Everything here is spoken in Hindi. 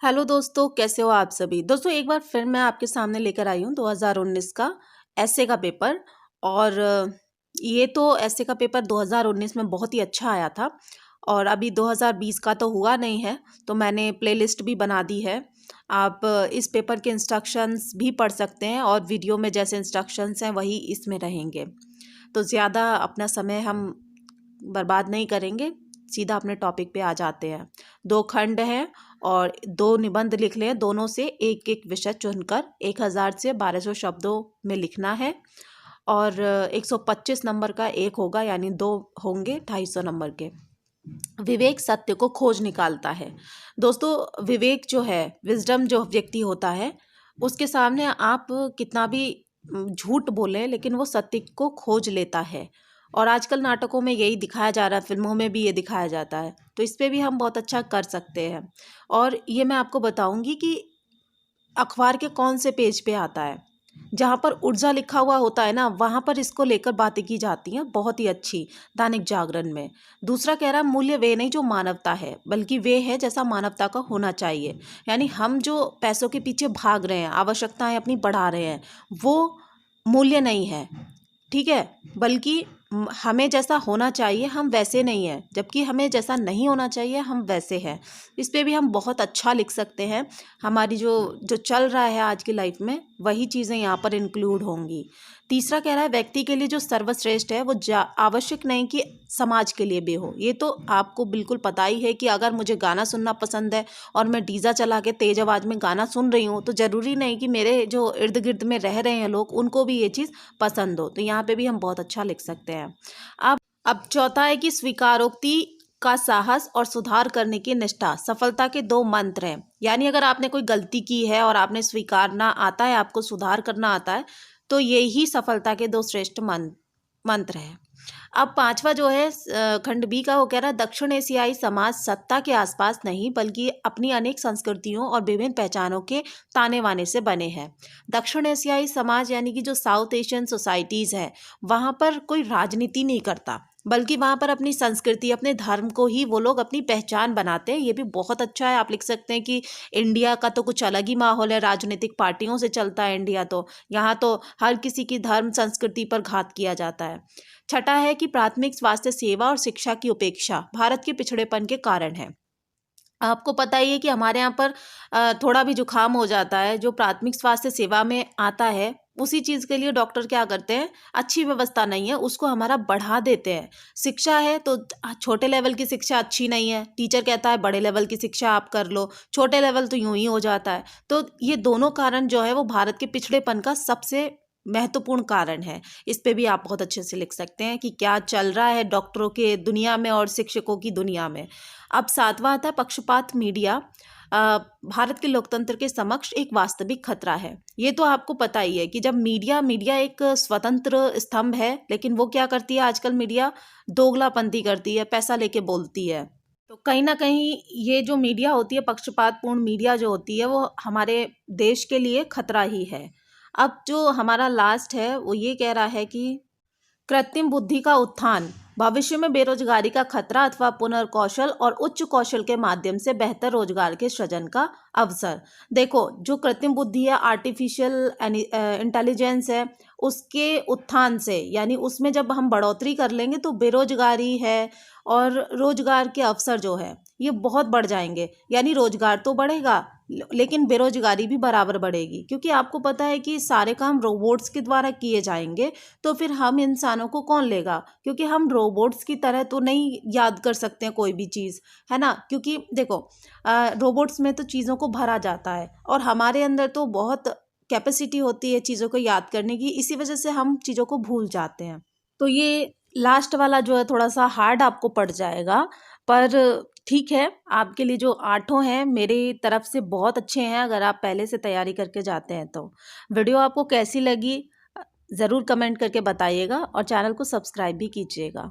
हेलो दोस्तों, कैसे हो आप सभी। दोस्तों एक बार फिर मैं आपके सामने लेकर आई हूँ 2019 का एसए का पेपर। और ये तो एसए का पेपर 2019 में बहुत ही अच्छा आया था। और अभी 2020 का तो हुआ नहीं है, तो मैंने प्लेलिस्ट भी बना दी है। आप इस पेपर के इंस्ट्रक्शंस भी पढ़ सकते हैं और वीडियो में जैसे इंस्ट्रक्शंस हैं वही इसमें रहेंगे। तो ज़्यादा अपना समय हम बर्बाद नहीं करेंगे, सीधा अपने टॉपिक पे आ जाते हैं। 2 खंड हैं और 2 निबंध लिख लें। दोनों से एक एक विषय चुनकर 1000 से 1200 शब्दों में लिखना है। और 125 नंबर का एक होगा, यानी 2 होंगे 250 नंबर के। विवेक सत्य को खोज निकालता है। दोस्तों विवेक जो है, विजडम जो व्यक्ति होता है, उसके सामने आप कितना भी झूठ बोलें लेकिन वो सत्य को खोज लेता है। और आजकल नाटकों में यही दिखाया जा रहा है, फिल्मों में भी ये दिखाया जाता है, तो इस पे भी हम बहुत अच्छा कर सकते हैं। और ये मैं आपको बताऊंगी कि अखबार के कौन से पेज पे आता है। जहाँ पर ऊर्जा लिखा हुआ होता है ना, वहाँ पर इसको लेकर बातें की जाती हैं बहुत ही अच्छी। दैनिक जागरण में दूसरा कह रहा है, मूल्य वे नहीं जो मानवता है, बल्कि वे है जैसा मानवता का होना चाहिए। यानी हम जो पैसों के पीछे भाग रहे हैं, आवश्यकताएं अपनी बढ़ा रहे हैं, वो मूल्य नहीं है, ठीक है। बल्कि हमें जैसा होना चाहिए हम वैसे नहीं हैं, जबकि हमें जैसा नहीं होना चाहिए हम वैसे हैं। इस पे भी हम बहुत अच्छा लिख सकते हैं। हमारी जो जो चल रहा है आज की लाइफ में, वही चीज़ें यहाँ पर इंक्लूड होंगी। तीसरा कह रहा है, व्यक्ति के लिए जो सर्वश्रेष्ठ है वो आवश्यक नहीं कि समाज के लिए भी हो। ये तो आपको बिल्कुल पता ही है कि अगर मुझे गाना सुनना पसंद है और मैं डीजा चला के तेज आवाज़ में गाना सुन रही हूँ, तो ज़रूरी नहीं कि मेरे जो इर्द गिर्द में रह रहे हैं लोग, उनको भी ये चीज़ पसंद हो। तो यहाँ पे भी हम बहुत अच्छा लिख सकते हैं। अब चौथा है कि स्वीकारोक्ति का साहस और सुधार करने की निष्ठा सफलता के 2 मंत्र हैं। यानी अगर आपने कोई गलती की है और आपने स्वीकारना आता है, आपको सुधार करना आता है, तो ये ही सफलता के 2 श्रेष्ठ मंत्र हैं। अब पांचवा जो है खंड बी का, वो कह रहा है, दक्षिण एशियाई समाज सत्ता के आसपास नहीं बल्कि अपनी अनेक संस्कृतियों और विभिन्न पहचानों के ताने वाने से बने हैं। दक्षिण एशियाई समाज यानी कि जो साउथ एशियन सोसाइटीज़ है, वहाँ पर कोई राजनीति नहीं करता, बल्कि वहाँ पर अपनी संस्कृति, अपने धर्म को ही वो लोग अपनी पहचान बनाते हैं। ये भी बहुत अच्छा है। आप लिख सकते हैं कि इंडिया का तो कुछ अलग ही माहौल है, राजनीतिक पार्टियों से चलता है इंडिया। तो यहाँ तो हर किसी की धर्म संस्कृति पर घात किया जाता है। छठा है कि प्राथमिक स्वास्थ्य सेवा और शिक्षा की उपेक्षा भारत के पिछड़ेपन के कारण है। आपको पता ही है कि हमारे यहाँ पर थोड़ा भी जुकाम हो जाता है, जो प्राथमिक स्वास्थ्य सेवा में आता है, उसी चीज़ के लिए डॉक्टर क्या करते हैं, अच्छी व्यवस्था नहीं है उसको हमारा बढ़ा देते हैं। शिक्षा है तो छोटे लेवल की शिक्षा अच्छी नहीं है, टीचर कहता है बड़े लेवल की शिक्षा आप कर लो, छोटे लेवल तो यूं ही हो जाता है। तो ये दोनों कारण जो है वो भारत के पिछड़ेपन का सबसे महत्वपूर्ण कारण है। इस पे भी आप बहुत अच्छे से लिख सकते हैं कि क्या चल रहा है डॉक्टरों के दुनिया में और शिक्षकों की दुनिया में। अब सातवां आता है पक्षपात मीडिया भारत के लोकतंत्र के समक्ष एक वास्तविक खतरा है। ये तो आपको पता ही है कि जब मीडिया एक स्वतंत्र स्तंभ है, लेकिन वो क्या करती है आजकल, मीडिया दोगलापंथी करती है, पैसा लेके बोलती है। तो कहीं ना कहीं ये जो मीडिया होती है, पक्षपातपूर्ण मीडिया जो होती है, वो हमारे देश के लिए खतरा ही है। अब जो हमारा लास्ट है वो ये कह रहा है कि कृत्रिम बुद्धि का उत्थान भविष्य में बेरोजगारी का खतरा अथवा पुनर्कौशल और उच्च कौशल के माध्यम से बेहतर रोजगार के सृजन का अवसर। देखो, जो कृत्रिम बुद्धि है, आर्टिफिशियल इंटेलिजेंस है, उसके उत्थान से, यानी उसमें जब हम बढ़ोतरी कर लेंगे तो बेरोजगारी है और रोजगार के अवसर जो है ये बहुत बढ़ जाएंगे। यानी रोजगार तो बढ़ेगा लेकिन बेरोजगारी भी बराबर बढ़ेगी, क्योंकि आपको पता है कि सारे काम रोबोट्स के द्वारा किए जाएंगे। तो फिर हम इंसानों को कौन लेगा, क्योंकि हम रोबोट्स की तरह तो नहीं याद कर सकते हैं कोई भी चीज़, है ना। क्योंकि देखो रोबोट्स में तो चीज़ों को भरा जाता है और हमारे अंदर तो बहुत कैपेसिटी होती है चीज़ों को याद करने की, इसी वजह से हम चीज़ों को भूल जाते हैं। तो ये लास्ट वाला जो है थोड़ा सा हार्ड आपको पड़ जाएगा, पर ठीक है। आपके लिए जो 8 हैं मेरी तरफ से बहुत अच्छे हैं, अगर आप पहले से तैयारी करके जाते हैं तो। वीडियो आपको कैसी लगी ज़रूर कमेंट करके बताइएगा और चैनल को सब्सक्राइब भी कीजिएगा।